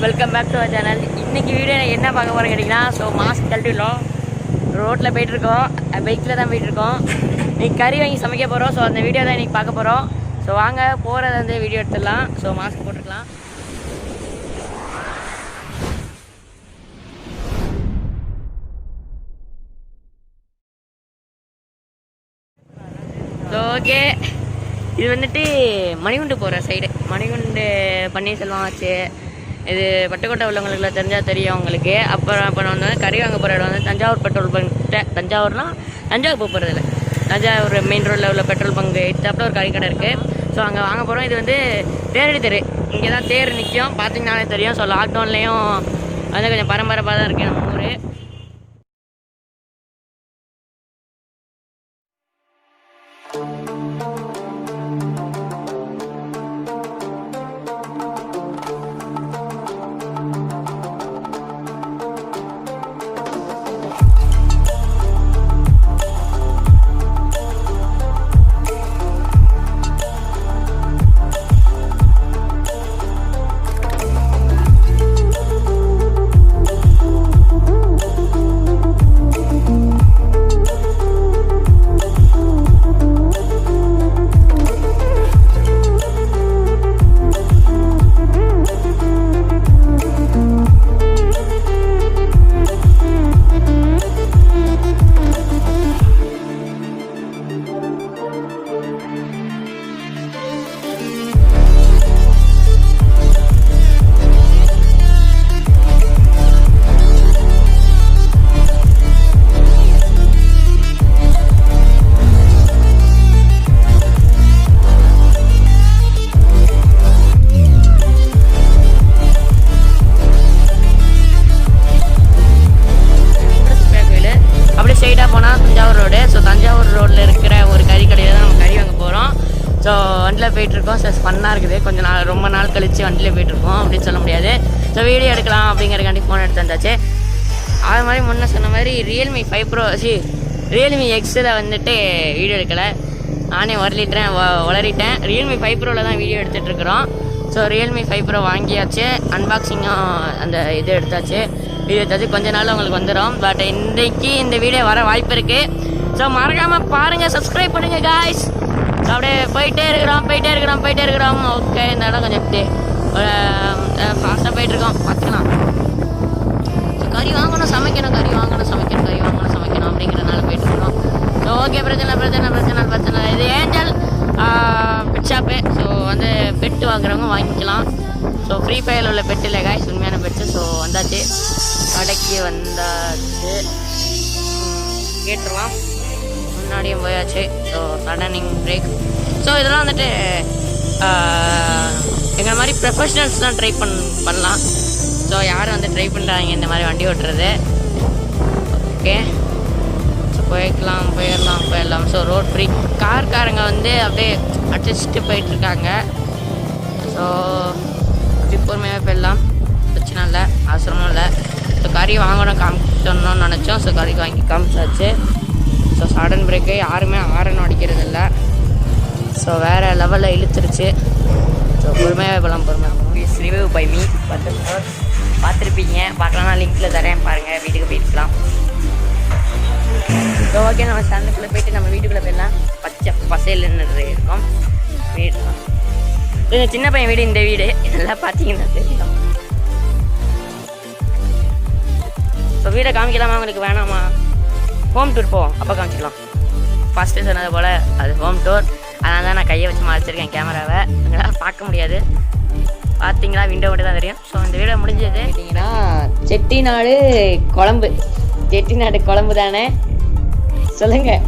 Welcome back to our channel. இன்றைக்கி video என்ன பார்க்க போகிறோம் கேட்டிங்கன்னா, ஸோ மாஸ்க் கழட்டிடலாம், ரோட்டில் போயிட்டுருக்கோம், பைக்கில் தான் போயிட்டுருக்கோம். இன்றைக்கி கறி வாங்கி சமைக்க போகிறோம். ஸோ அந்த வீடியோ தான் இன்றைக்கி பார்க்க போகிறோம். ஸோ வாங்க போகிறத வந்து வீடியோ எடுத்துடலாம். ஸோ மாஸ்க் போட்டுக்கலாம். ஸோ ஓகே, இது வந்துட்டு மணிகுண்டு போகிற சைடு, மணிகுண்டு பன்னீர்செல்வம் ஆச்சு. இது பட்டுக்கோட்டை உள்ளவங்களுக்குலாம் தெரிஞ்சால் தெரியும் உங்களுக்கு. அப்புறம் இப்போ நான் வந்து கறி வாங்க போகிற இடம் வந்து தஞ்சாவூர் பெட்ரோல் பங்க். தஞ்சாவூர்லாம் தஞ்சாவூர் போக போகிறதில்ல, தஞ்சாவூர் மெயின் ரோட்டில் உள்ள பெட்ரோல் பங்கு இத்தாப்பில் ஒரு கறி கடை இருக்குது. ஸோ அங்கே வாங்க போகிறோம். இது வந்து தேரடி தெரு, இங்கே தான் தேர் நிற்கும், பார்த்தீங்கன்னாலே தெரியும். ஸோ லாக்டவுன்லேயும் வந்து கொஞ்சம் பரபரப்பாக தான் இருக்குது நம்ம ஊர். தஞ்சாவூர் ரோடு. ஸோ தஞ்சாவூர் ரோட்டில் இருக்கிற ஒரு கறி கடையில் தான் நம்ம கறி வாங்க போகிறோம். ஸோ வண்டியில் போயிட்டுருக்கோம். ஸோ ஃபன்னாக இருக்குது. கொஞ்சம் நாள் ரொம்ப நாள் கழித்து வண்டியில் போயிட்டுருக்கோம் அப்படின்னு சொல்ல முடியாது. ஸோ வீடியோ எடுக்கலாம் அப்படிங்கிறக்காண்டி ஃபோன் எடுத்து வந்தாச்சு. அது மாதிரி முன்னே சொன்ன மாதிரி ரியல்மி 5 ப்ரோ ரியல்மி எக்ஸில் வந்துட்டு வீடியோ எடுக்கலை, நானே வளரிட்டேன். ரியல்மி 5 ப்ரோவில் தான் வீடியோ எடுத்துகிட்ருக்குறோம். ஸோ ரியல்மி 5 ப்ரோ வாங்கியாச்சு, அன்பாக்சிங்கும் அந்த இது எடுத்தாச்சு, வீடியோ எடுத்தாச்சு. கொஞ்ச நாள் உங்களுக்கு வந்துடும். பட் இன்றைக்கி இந்த வீடியோ வர வாய்ப்பு இருக்குது. ஸோ மறக்காமல் பாருங்கள், சப்ஸ்கிரைப் பண்ணுங்கள் காய்ஸ். ஸோ அப்படியே போயிட்டே இருக்கிறோம். ஓகே, இந்த இடம் கொஞ்சம் இப்படி ஃபாஸ்ட்டாக போயிட்டுருக்கோம், பார்த்துக்கலாம். ஸோ கறி வாங்கணும் சமைக்கணும் அப்படிங்கிறனால போயிட்டுருக்கோம். ஸோ ஓகே, பிரச்சனை. இது ஏஞ்சல் பெட் ஷாப்பு. ஸோ வந்து பெட்டு வாங்குறவங்க வாங்கிக்கலாம். ஸோ ஃப்ரீ ஃபயரில் உள்ள பெட்டு இல்லை காய்ஸ், உண்மையான பெட்டு. ஸோ வந்தாச்சு, கடைக்கு வந்தாச்சு, கேட்டுருலாம். முன்னாடியும் போயாச்சு. So சடனிங் break. ஸோ இதெல்லாம் வந்துட்டு எங்களை மாதிரி ப்ரொஃபஷனல்ஸ் தான் ட்ரை பண்ணலாம். ஸோ யாரும் வந்து ட்ரை பண்ணுறாங்க இந்த மாதிரி வண்டி ஓட்டுறது. ஓகே, ஸோ போயிடலாம். So road free. காரங்க வந்து அப்படியே அடிச்சுட்டு போயிட்டுருக்காங்க. ஸோ அப்படி பொறுமையாக போயிடலாம், பிரச்சனை இல்லை, அவசரமும் இல்லை. ஸோ கறி வாங்கணும் காமிச்சோன்னு நினச்சோம். ஸோ கறி வாங்கி காமிச்சாச்சு. ஸோ சடன் பிரேக்கு, யாருமே ஆரன் அடிக்கிறது இல்லை. ஸோ வேறு லெவலில் இழுத்துருச்சு. ஸோ பொறுமையாக போகலாம். ப்ளீஸ் ரிவ்யூ பை மீ பார்த்துருப்பீங்க, பார்க்கலாம்னா லிங்க்கில் தரேன், பாருங்கள். வீட்டுக்கு போயிட்டுக்கலாம். ஸோ ஓகே, நம்ம சேனலுக்குள்ளே போயிட்டு நம்ம வீட்டுக்குள்ளே போயிடலாம். பச்சை பசையில்னு இருக்கும் வீடு தான். இது சின்ன பையன் வீடு. இந்த வீடு இதெல்லாம் பார்த்தீங்கன்னா தெரியும். ஸோ வீடை காமிக்கலாமா உங்களுக்கு, வேணாமா? ஹோம் டூர் போவோம், அப்போ காமிச்சிக்கலாம். ஃபஸ்ட்டு சொன்னது போல் அது ஹோம் டூர். அதனால தான் நான் கையை வச்சு மறைச்சிருக்கேன் கேமராவை, எங்களால் பார்க்க முடியாது. பார்த்தீங்களா, விண்டோ மட்டும் தான் தெரியும். ஸோ இந்த வீடியோ முடிஞ்சது கேட்டிங்கன்னா, செட்டிநாடு குழம்பு தானே சொல்லுங்கள்.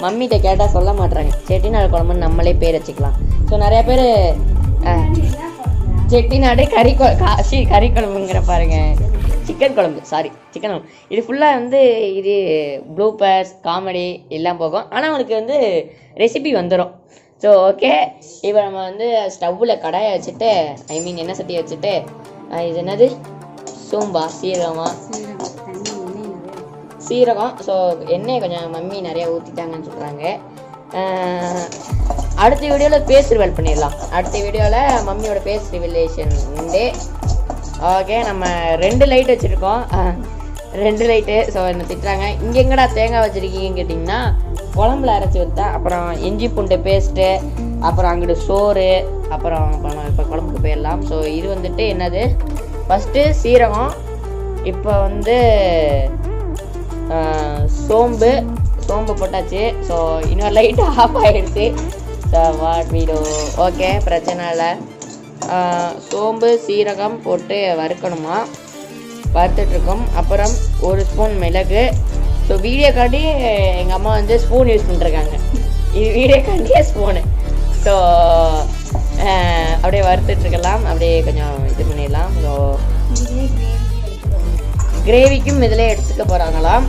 மம்மிகிட்ட கேட்டால் சொல்ல மாட்டுறாங்க. செட்டிநாடு குழம்புன்னு நம்மளே பேர் வச்சுக்கலாம். ஸோ நிறையா பேர் செட்டிநாடு கறி குழம்புங்கிற பாருங்க, சிக்கன் குழம்பு. சிக்கன் குழம்பு. இது ஃபுல்லாக வந்து இது ப்ளூப்பர்ஸ் காமெடி எல்லாம் போகும். ஆனால் உங்களுக்கு வந்து ரெசிபி வந்துடும். ஸோ ஓகே, இப்போ நம்ம வந்து ஸ்டவ்வில் கடாயை வச்சுட்டு, எண்ணெய் சட்டியை வச்சுட்டு, இது என்னது சோம்பா சீரகம். ஸோ எண்ணெய் கொஞ்சம் மம்மி நிறையா ஊற்றிட்டாங்கன்னு சொல்கிறாங்க. அடுத்த வீடியோவில் ஃபேஸ் ரிவீல் பண்ணிடலாம். அடுத்த வீடியோவில் மம்மியோட ஃபேஸ் ரிவீலேஷன் உண்டு. ஓகே, நம்ம 2 லைட் வச்சுருக்கோம், 2 லைட்டு. ஸோ என்ன திட்டுறாங்க, இங்கே எங்கடா தேங்காய் வச்சுருக்கீங்கன்னு கேட்டிங்கன்னா குழம்புல அரைச்சி ஊற்றேன். அப்புறம் இஞ்சி பூண்டு பேஸ்ட்டு, அப்புறம் அங்கிட்டு சோறு, அப்புறம் இப்போ குழம்புக்கு போயிடலாம். ஸோ இது வந்துட்டு என்னது, ஃபஸ்ட்டு சீரகம், இப்போ வந்து சோம்பு போட்டாச்சு. ஸோ இன்னொரு லைட்டு ஆஃப் ஆகிடுச்சு. ஸோ வாட் வீடோ ஓகே, பிரச்சனை இல்லை. சோம்பு சீரகம் போட்டு வறுக்கணுமா, வறுத்துட்ருக்கோம். அப்புறம் 1 ஸ்பூன் மிளகு. ஸோ வீடியோக்காண்டி எங்கள் அம்மா வந்து ஸ்பூன் யூஸ் பண்ணிருக்காங்க, இது வீடியோக்காண்டியே ஸ்பூனு. ஸோ அப்படியே வறுத்துட்ருக்கலாம், அப்படியே கொஞ்சம் இது பண்ணிடலாம். ஸோ கிரேவிக்கும் இதில் எடுத்துக்க போகிறாங்களாம்.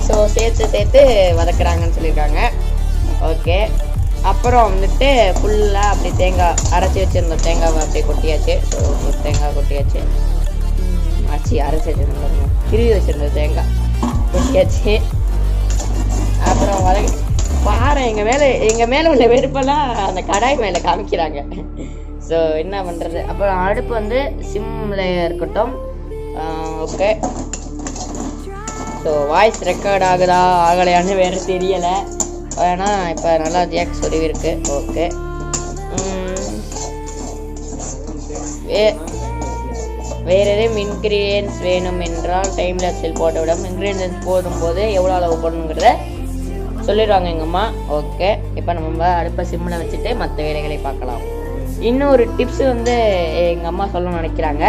ஸோ சேர்த்து வதக்குறாங்கன்னு சொல்லியிருக்காங்க. ஓகே, அப்புறம் வந்துட்டு ஃபுல்லாக அப்படி தேங்காய் அரைச்சி வச்சுருந்த தேங்காவை அப்படியே கொட்டியாச்சு. ஸோ தேங்காய் கொட்டியாச்சு, அரைச்சி வச்சுருந்தோம், திருவி வச்சுருந்த தேங்காய் கொட்டியாச்சு. அப்புறம் பாரு எங்கள் மேலே உள்ள வெறுப்பெல்லாம் அந்த கடாய் மேலே காமிக்கிறாங்க. ஸோ என்ன பண்ணுறது. அப்புறம் அடுப்பு வந்து சிம்மில் இருக்கட்டும். ஓகே, ஸோ வாய்ஸ் ரெக்கார்ட் ஆகுதா ஆகலையான்னு வேறு தெரியலை, ஏன்னா இப்போ நல்லா ஜாக் சொருவி இருக்கு. ஓகே, வேறு எதுவும் இன்க்ரீடியன்ஸ் வேணும் என்றால் டைம் லேப்ஸில் போட்டுவிடும். இன்க்ரீடியன்ஸ் போடும்போது எவ்வளோ அளவு போடணுங்கிறத சொல்லிடுவாங்க எங்கள் அம்மா. ஓகே, இப்போ நம்ம அடுப்பை சிம்மில் வச்சுட்டு மற்ற வேலைகளை பார்க்கலாம். இன்னொரு டிப்ஸ் வந்து எங்கள் அம்மா சொல்லணும்னு நினைக்கிறாங்க.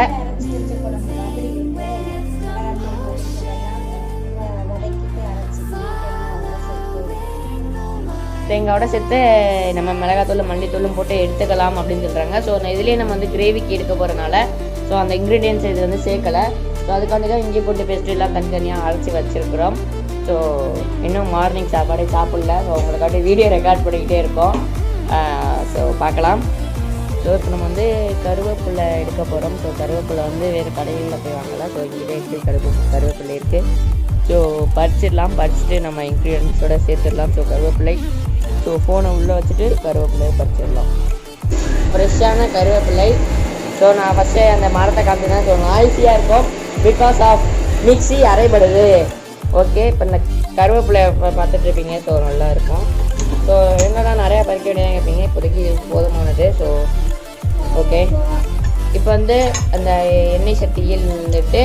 தேங்காயோட சேர்த்து நம்ம மிளகாத்தூள் மல்லித்தூளும் போட்டு எடுத்துக்கலாம் அப்படின்னு சொல்கிறாங்க. ஸோ இதுலேயே நம்ம வந்து கிரேவிக்கு எடுக்க போகிறனால ஸோ அந்த இன்க்ரீடியன்ஸ் இது வந்து சேர்க்கலை. ஸோ அதுக்காண்டி தான் இஞ்சி பூண்டு பேஸ்ட் எல்லாம் தனித்தனியாக அரைச்சி வச்சுருக்குறோம். ஸோ இன்னும் மார்னிங் சாப்பாடே சாப்பிடல. ஸோ உங்களுக்காண்டி வீடியோ ரெக்கார்ட் பண்ணிக்கிட்டே இருக்கோம். ஸோ பார்க்கலாம். ஸோ இப்போ நம்ம வந்து கருவேப்பிலை எடுக்க போகிறோம். ஸோ கருவேப்பிலை வந்து வேறு கடைகளில் போய் வாங்கலாம். ஸோ இங்கே இருக்குது கருவேப்பிலை இருக்குது. ஸோ பறிச்சிட்டு நம்ம இன்க்ரீடியன்ஸோடு சேர்த்துடலாம். ஸோ கருவேப்பிலை, ஸோ ஃபோனை உள்ளே வச்சுட்டு கருவேப்பிலையை பறிச்சிடலாம். ஃப்ரெஷ்ஷான கருவேப்பிலை. ஸோ நான் ஃபஸ்ட்டு அந்த மரத்தை காமிச்சினேன். ஸோ நாய்ஸியாக இருக்கும் பிகாஸ் ஆஃப் மிக்ஸி அரைபடுது. ஓகே, இப்போ இந்த கருவேப்பிலை பார்த்துட்ருப்பீங்க. ஸோ நல்லா இருக்கும். ஸோ என்னடா நிறையா பறிக்க வேண்டியதாக கேட்பீங்க, இப்போதைக்கு போதுமானது. ஸோ ஓகே, இப்போ வந்து அந்த எண்ணெய் சட்டியில் வந்துட்டு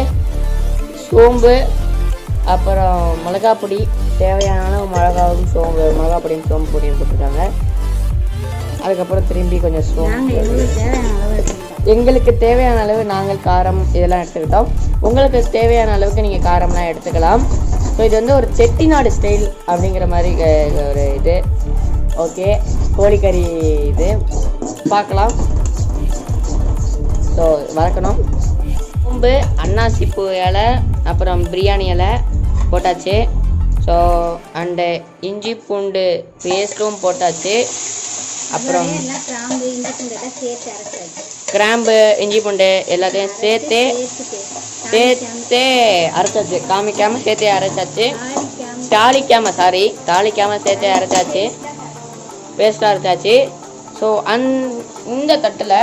சோம்பு, அப்புறம் மிளகாப்பொடி, தேவையான அளவு மிளகாப்பொடியும் சோம்பு பொடியும் போட்டிருக்காங்க. அதுக்கப்புறம் திரும்பி கொஞ்சம் சோம்பு, எங்களுக்கு தேவையான அளவு நாங்கள் காரம் இதெல்லாம் எடுத்துக்கிட்டோம். உங்களுக்கு தேவையான அளவுக்கு நீங்கள் காரம்லாம் எடுத்துக்கலாம். ஸோ இது வந்து ஒரு செட்டிநாடு ஸ்டைல் அப்படிங்கிற மாதிரி ஒரு இது. ஓகே, கோழிக்கறி இது பார்க்கலாம். ஸோ வதக்கணும். சோம்பு, அன்னாசிப்பூ இலை, அப்புறம் பிரியாணி இலை போட்டாச்சு. ஸோ அண்டு இஞ்சி பூண்டு பேஸ்ட்டும் போட்டாச்சு. அப்புறம் கிராம்பு இஞ்சி பூண்டு எல்லாத்தையும் சேர்த்து அரைச்சாச்சு. காமிக்காமல் சேர்த்து அரைச்சாச்சு. தாளிக்காமல் சேர்த்து அரைச்சாச்சு. பேஸ்ட்டாக அரைச்சாச்சு. ஸோ இந்த தட்டில்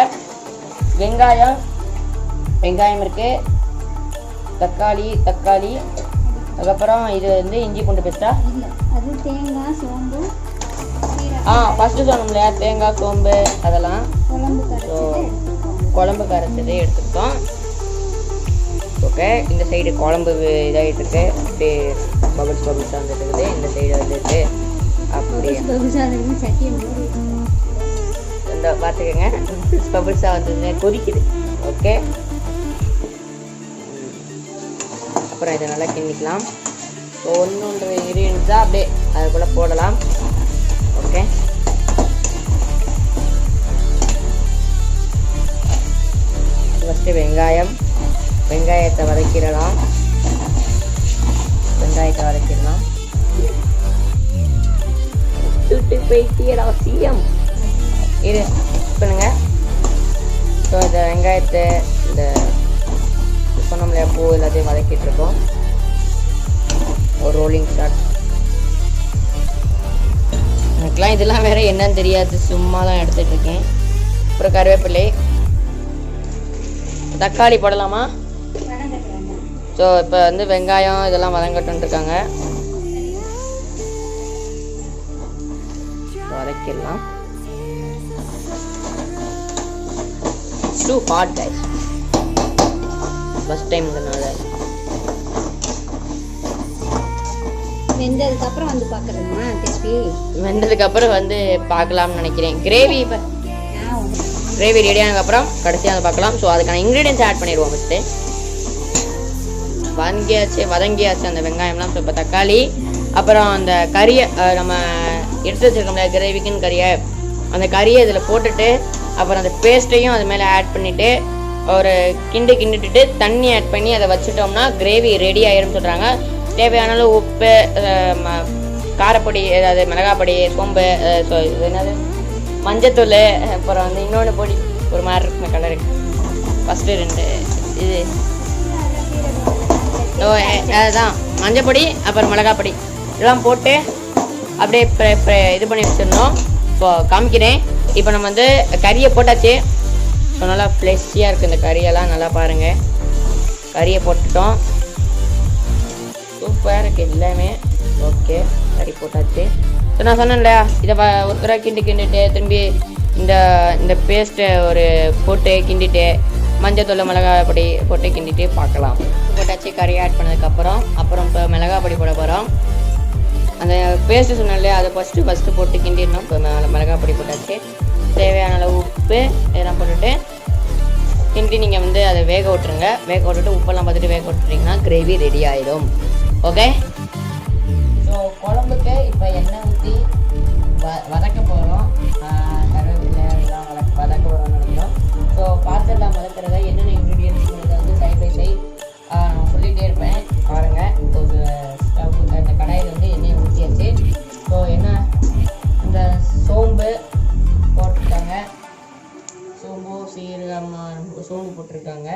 வெங்காயம் இருக்குது, தக்காளி, அதுக்கப்புறம் இது வந்து இஞ்சி பூண்டு பேஸ்ட்டா, ஃபஸ்ட்டு சொன்னோம் இல்லையா, தேங்காய் சோம்பு அதெல்லாம். ஸோ குழம்புக்கு அரைச்சதே எடுத்துக்கிட்டோம். ஓகே, இந்த சைடு குழம்பு இதாகிட்டு இருக்கு, அப்படியே பபிள்ஸ் வந்துட்டு இருக்குது. இந்த சைடு வந்துட்டு அப்படியே இந்த பார்த்துக்கோங்க, பபிள்ஸாக வந்து கொதிக்குது. ஓகே, அப்புறம் இதை நல்லா கிண்டிக்கலாம். ஸோ ஒன்று இன்க்ரீடியன்ஸாக அப்படியே அதுக்குள்ளே போடலாம். ஓகே, ஃபஸ்ட்டு வெங்காயத்தை வதக்கிடலாம். போயிட்டியடா சிஎம் இது பண்ணுங்க. ஸோ இந்த வெங்காயத்தை இந்த சொன்னோம்லையா பூ எல்லாத்தையும் வதக்கிட்டு இருக்கோம். ஒரு ரோலிங் ஷாட். எனக்குலாம் இதெல்லாம் வேற என்னன்னு தெரியாது, சும்மா தான் எடுத்துட்டு இருக்கேன். அப்புறம் கருவேப்பிலை தக்காளி போடலாமா? ஸோ இப்போ வந்து வெங்காயம் இதெல்லாம் வதங்கட்டுன்னு இருக்காங்க. வதக்கிடலாம். டூ ஹாட் கைஸ், ஃபர்ஸ்ட் டைம்ங்கிறனால. வெந்ததுக்கப்புறம் வந்து பார்க்குறதுமா திருப்பி? வெந்ததுக்கப்புறம் வந்து பார்க்கலாம்னு நினைக்கிறேன். கிரேவி ரெடி ஆனதுக்கப்புறம் கடைசியாக வந்து பார்க்கலாம். ஸோ அதுக்கான இன்க்ரீடியன்ஸ் ஆட் பண்ணிடுவோம். ஃபஸ்ட்டு வதங்கியாச்சு அந்த வெங்காயம்லாம். ஸோ இப்போ தக்காளி, அப்புறம் அந்த கறியை நம்ம எடுத்து வச்சுருக்கோம்ல கிரேவிக்குன்னு கறியை, அந்த கறியை இதில் போட்டுட்டு அப்புறம் அந்த பேஸ்ட்டையும் அது மேலே ஆட் பண்ணிவிட்டு ஒரு கிண்டிட்டுட்டு தண்ணி ஆட் பண்ணி அதை வச்சுட்டோம்னா கிரேவி ரெடி ஆயிரும் சொல்கிறாங்க. தேவையான அளவு உப்பு, காரப்பொடி, ஏதாவது மிளகாப்பொடி, சோம்பு, இது என்னது மஞ்சத்தூள், அப்புறம் வந்து இன்னொன்று பொடி ஒரு மாதிரி இருக்குமே கலரு, ஃபஸ்ட்டு 2 இது அதுதான் மஞ்சப்பொடி அப்புறம் மிளகாப்பொடி இதெல்லாம் போட்டு அப்படியே இது பண்ணி வச்சிடணும். இப்போ காமிக்கிறேன். இப்போ நம்ம வந்து கறியை போட்டாச்சு. ஸோ நல்லா ஃப்ளெஷியாக இருக்குது இந்த கறியெல்லாம், நல்லா பாருங்கள். கறியை போட்டுட்டோம். சூப்பராக இருக்குது எல்லாமே. ஓகே, கறி போட்டாச்சு. ஸோ நான் சொன்னேன் இல்லையா, இதை ஒரு தடவை கிண்டிட்டு திரும்பி இந்த பேஸ்ட்டை ஒரு போட்டு கிண்டிட்டு மஞ்சத்தூள் மிளகாய் பொடி போட்டு கிண்டிட்டு பார்க்கலாம். போட்டாச்சு கறி ஆட் பண்ணதுக்கப்புறம். அப்புறம் இப்போ மிளகாய் பொடி போட போகிறோம். அந்த பேஸ்ட்டு சொன்னேன் இல்லையா, அதை ஃபஸ்ட்டு போட்டு கிண்டிடணும். இப்போ மிளகாய் பொடி போட்டாச்சு. தேவையான அளவு உப்பு இதெல்லாம் போட்டுட்டு கிண்டி நீங்கள் வந்து அதை வேக விட்டுருங்க. வேக விட்டுட்டு உப்பெல்லாம் பார்த்துட்டு வேக விட்டுட்டிங்கன்னா கிரேவி ரெடி ஆகிடும். ஓகே, ஸோ குழம்புக்கு இப்போ எண்ணெய் ஊற்றி வதக்க போகிறோம். கருவேப்பிலை எல்லாம் வதக்க போகிறோம்னு நினைக்கிறோம். ஸோ பார்த்துடலாம் வதக்கிறத என்னென்ன இன்க்ரீடியன்ஸ் வந்து சைட் பை சைட் நான் சொல்லிகிட்டே இருப்பேன் பாருங்கள். இப்போ ஸ்டவ் அந்த கடாயில் வந்து எண்ணெயை ஊற்றியாச்சு. ஸோ என்ன இந்த சோம்பு போட்டிருக்காங்க, சோம்பு சீரகம் சோம்பு போட்டிருக்காங்க,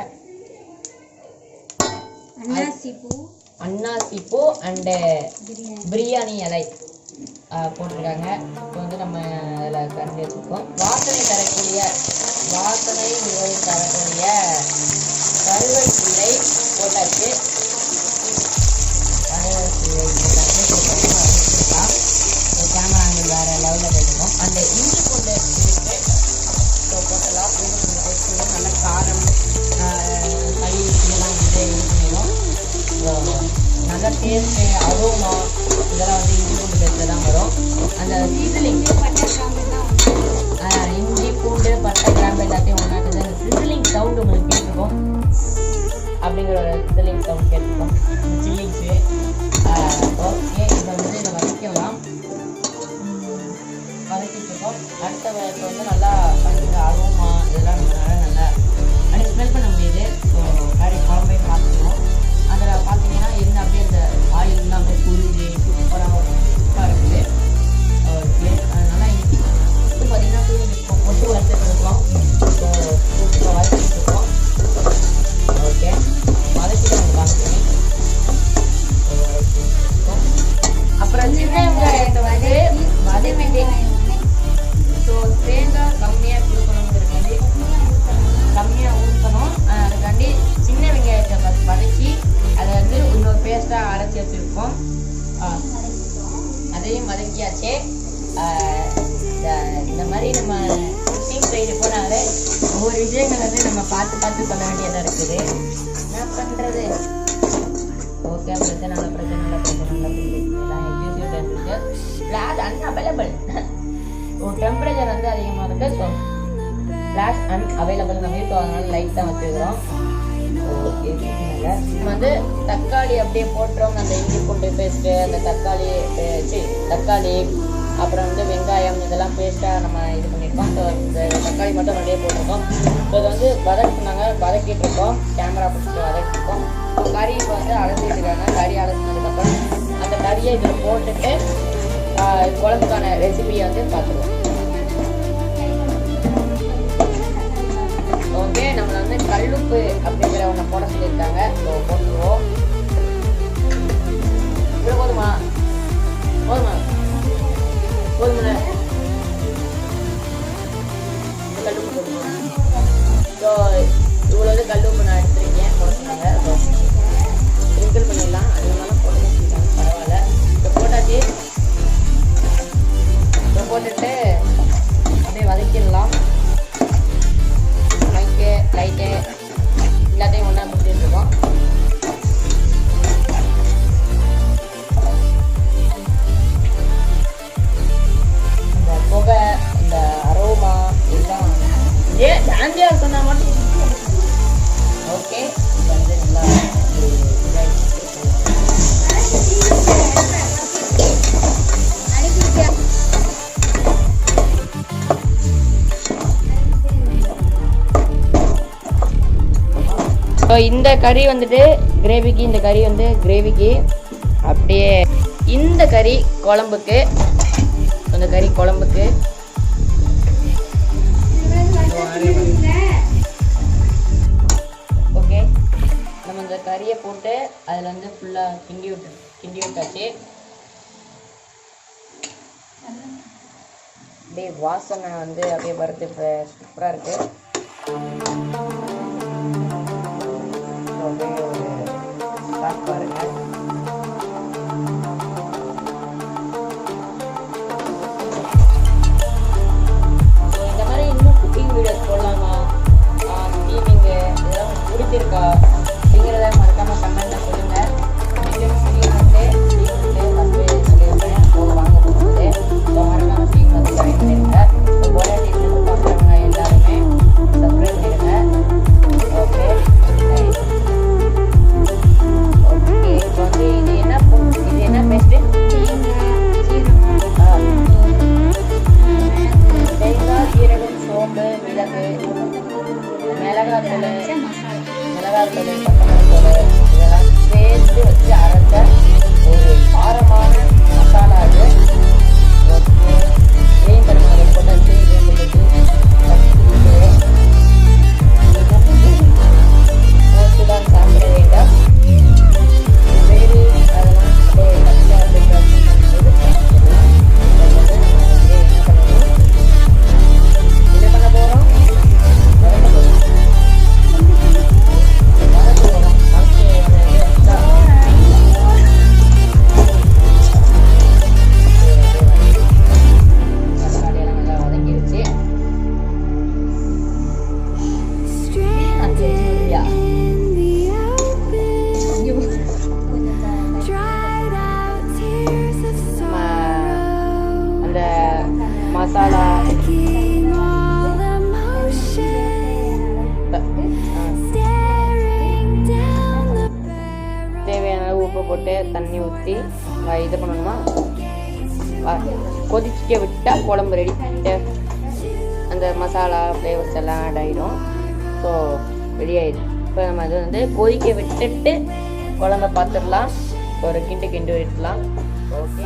அன்னாசி பூ அண்டு பிரியாணி இலை போட்டிருக்காங்க. இப்போ வந்து நம்ம அதில் கரண்டி வச்சுருக்கோம். வாசனை தரக்கூடிய கருவேப்பிலை போட்டாச்சு. கேமரா ஆங்கிள் வேறு லெவலில் போட்டுருக்கோம். அந்த இஞ்சி பூண்டு போட்டலாம். நல்லா காரம் கறி இதெல்லாம் வந்து யூஸ் பண்ணிடும். நல்லா டேஸ்ட்டு அரோமா இதெல்லாம் வந்து இஞ்சி பூண்டு பேஸ்ட்டில் தான் வரும். அந்த சீசனிங் இஞ்சி பூண்டு பட்டை கிராம்பு எல்லாத்தையும் ஒன்றாட்டு அந்த சிசிலிங் சவுண்டு உங்களுக்கு கேட்டுருக்கோம். அப்படிங்கிற ஒரு சிசிலிங் சவுண்ட் கேட்டுருக்கோம் சில்லிங்ஸு. ஓகே, இப்போ வந்து இதை வதக்கலாம். வதக்கிட்டுருக்கோம். அடுத்த இப்போ வந்து நல்லா இந்த அரோமா இதெல்லாம் நம்மளால நல்லா அப்படி ஸ்மெல் பண்ண முடியுது. ஸோ கறி குழம்பை பார்த்துக்கணும். அதில் பார்த்தீங்கன்னா என்ன அப்படியே அந்த ஆயிலெலாம் அப்படியே புரிஞ்சு சூப்பராக இருக்குது. ஓகே, அதனால் இப்போ பார்த்தீங்கன்னா பொட்டு வறுத்துட்டு இருக்கோம். ஸோ சூப்பராக வதக்கிட்டு இருக்கோம். ஓகே, வதக்கிட்டு நம்ம பார்த்துக்கணும். அப்புறம் சின்ன வெங்காயத்தை வந்து வதக்கிட்டு ஸோ தேங்காய் கம்மியாக கொடுக்கணுங்கிறதுக்காண்டி கம்மியாக ஊற்றணும். அதுக்காண்டி சின்ன வெங்காயத்தை வதக்கி அதை வந்து இன்னொரு பேஸ்ட்டாக அரைச்சி வச்சுருக்கோம். அதையும் வதக்கியாச்சு. இந்த மாதிரி நம்ம குக்கிங் சைடு போனாலே ஒவ்வொரு விஷயங்கள் வந்து நம்ம பார்த்து சொல்ல வேண்டியதாக இருக்குது. என்ன பண்ணுறது? ஓகே, பிரச்சனை ஃப்ளாஷ் அன்அவைலபிள். டெம்பரேச்சர் வந்து அதிகமாக இருக்குது. ஸோ ஃப்ளாஷ் அன்அவைலபிள் நம்ம ஸோ அதனால லைட் தான் வச்சுக்கிறோம். ஓகே, நம்ம வந்து தக்காளி அப்படியே போட்டுறோம். அந்த இஞ்சி பூண்டு பேஸ்ட்டு, அந்த தக்காளி அப்புறம் வந்து வெங்காயம் இதெல்லாம் பேஸ்ட்டாக நம்ம இது பண்ணியிருக்கோம். ஸோ இந்த தக்காளி மட்டும் நிறைய போட்டிருக்கோம். ஸோ இதை வந்து வதக்கிட்டு இருக்கோம். கேமரா பிடிச்சிட்டு வதக்கிருக்கோம். கறி இப்போ வந்து அலசிட்டு இருக்காங்க. கறி அலசினதுக்கப்புறம் அந்த கறியை இதில் போட்டுட்டு குழம்புக்கான ரெசிபியை வந்து பார்த்துருவோம். ஓகே, நம்மளை வந்து கல்லுப்பு அப்படிங்கிற ஒன்று போட சொல்லியிருக்காங்க. ஸோ போட்டுருவோம். இவ்வளோ போதுமா? கல்லுப்பு போடுவோம். ஸோ இவ்வளோ வந்து கல்லுப்பு ஸோ இந்த கறி வந்துட்டு கிரேவிக்கு, இந்த கறி வந்து கிரேவிக்கு, அப்படியே இந்த கறி குழம்புக்கு, இந்த கறி குழம்புக்கு. ஓகே, நம்ம இந்த கறியை போட்டு அதில் வந்து ஃபுல்லாக கிண்டி விட்டாச்சு. அப்படியே வாசனை வந்து அப்படியே வரது சூப்பராக இருக்குது. அப்படியே ஒரு ஸ்டார்ட் பாருங்க. இந்த மாதிரி இன்னும் குக்கிங் வீடியோஸ் போடலாமா, ஸ்டீமிங்கு இதெல்லாம் பிடிச்சிருக்கா அப்படிங்கிறத மறக்காமல் கமெண்ட்டில் சொல்லுங்கள். சொல்லியிருப்பேன் போக வாங்க போகும்போது. ஸோ மறக்காமல் ஸ்டீம் வந்து ஜாயின் பண்ணிடுங்க. ஸோ போலா டீம் பார்க்குறவங்க எல்லாருமே சப்ஸ்கிரைப் பண்ணிடுங்க. Okay okay. இப்போ வந்து இது என்ன பேஸ்ட்டு? தேங்காய், சீரகம், சோம்பு, மிளகாத்தூள், கொத்தமல்லி இதெல்லாம் சேர்த்து வச்சு அரைச்ச ஒரு காரமான மசாலா. அது ஓகே. இதையும் பண்ணுவாங்க போட்டு தான் சாப்பிட வேண்டாம். வேறு அதெல்லாம் அப்படியே என்ன பண்ண போகிறோம்? மசாலா தேவையான உப்பு போட்டு தண்ணி ஊற்றி இது பண்ணணுமா, கொதிக்க விட்டால் குழம்பு ரெடி. அந்த மசாலா ஃப்ளேவர்ஸ் எல்லாம் ஆட் ஆகிடும். ஸோ ரெடி ஆகிடும். இப்போ நம்ம அது வந்து கொதிக்க விட்டுட்டு குழம்ப பார்த்துடலாம். ஒரு கிண்டு விட்டுலாம். ஓகே.